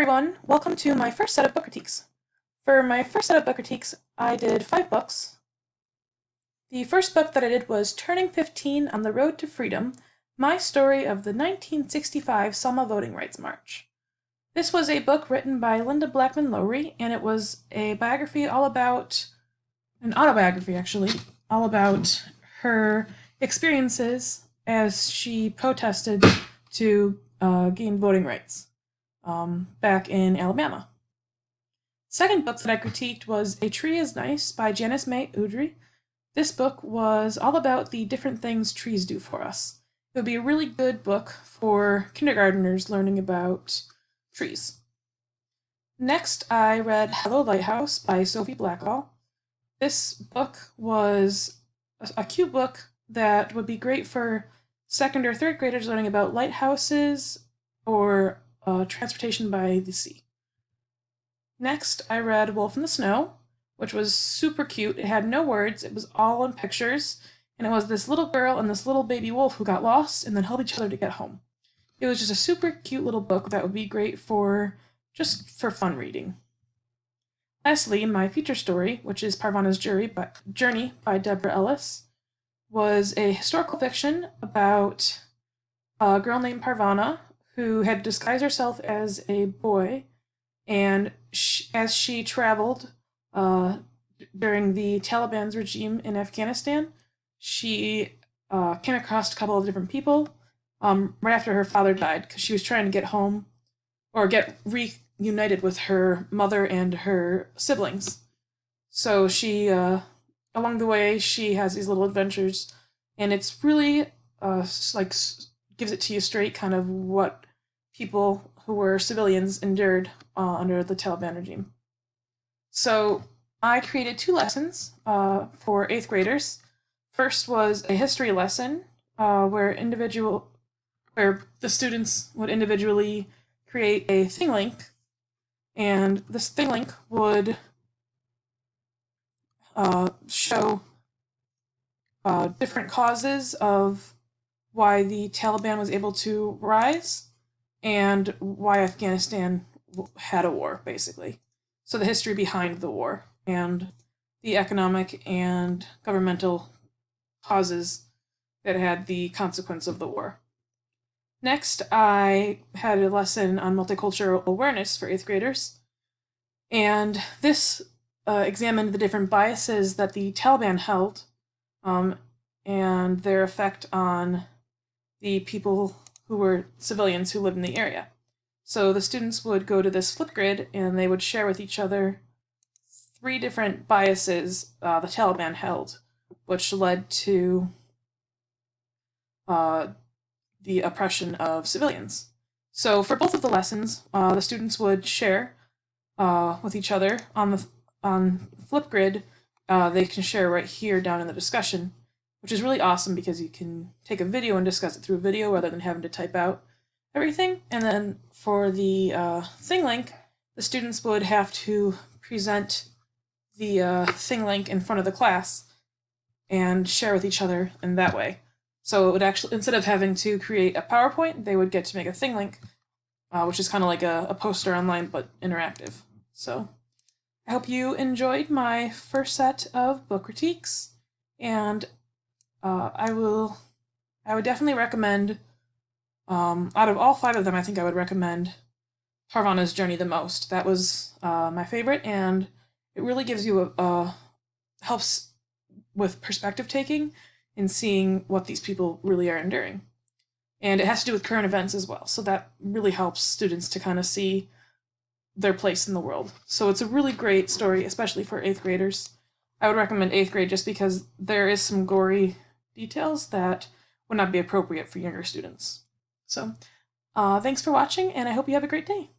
everyone, welcome to my first set of book critiques. For my first set of book critiques, I did 5 books. The first book that I did was Turning 15 on the Road to Freedom, My Story of the 1965 Selma Voting Rights March. This was a book written by Linda Blackman Lowry, and it was a biography all about, an autobiography actually, all about her experiences as she protested to gain voting rights back in Alabama. Second book that I critiqued was A Tree is Nice by Janice May Udry. This book was all about the different things trees do for us. It would be a really good book for kindergarteners learning about trees. Next, I read Hello Lighthouse by Sophie Blackall. This book was a cute book that would be great for second or third graders learning about lighthouses or transportation by the sea. Next, I read Wolf in the Snow, which was super cute. It had no words, it was all in pictures, and it was this little girl and this little baby wolf who got lost and then helped each other to get home. It was just a super cute little book that would be great for just for fun reading. Lastly, my feature story, which is Parvana's Journey by Deborah Ellis, was a historical fiction about a girl named Parvana who had disguised herself as a boy, and as she traveled during the Taliban's regime in Afghanistan, she came across a couple of different people right after her father died, because she was trying to get home or get reunited with her mother and her siblings. So she, along the way, she has these little adventures, and it's really gives it to you straight kind of what people who were civilians endured under the Taliban regime. So I created 2 lessons for 8th graders. First was a history lesson where the students would individually create a thing link, and this thing link would show different causes of why the Taliban was able to rise and why Afghanistan had a war, basically. So the history behind the war and the economic and governmental causes that had the consequence of the war. Next, I had a lesson on multicultural awareness for 8th graders, and this examined the different biases that the Taliban held and their effect on the people who were civilians who lived in the area. So the students would go to this Flipgrid and they would share with each other 3 different biases the Taliban held, which led to the oppression of civilians. So for both of the lessons, the students would share with each other on Flipgrid. They can share right here down in the discussion, which is really awesome because you can take a video and discuss it through a video rather than having to type out everything. And then for the thing link, the students would have to present the thing link in front of the class and share with each other in that way. So it would actually, instead of having to create a PowerPoint, they would get to make a thing link, which is kind of like a poster online but interactive. So I hope you enjoyed my first set of book critiques, and I would definitely recommend, out of all 5 of them, I think I would recommend Parvana's Journey the most. That was my favorite, and it really gives you helps with perspective taking and seeing what these people really are enduring. And it has to do with current events as well, so that really helps students to kind of see their place in the world. So it's a really great story, especially for 8th graders. I would recommend 8th grade just because there is some gory details that would not be appropriate for younger students. So thanks for watching, and I hope you have a great day.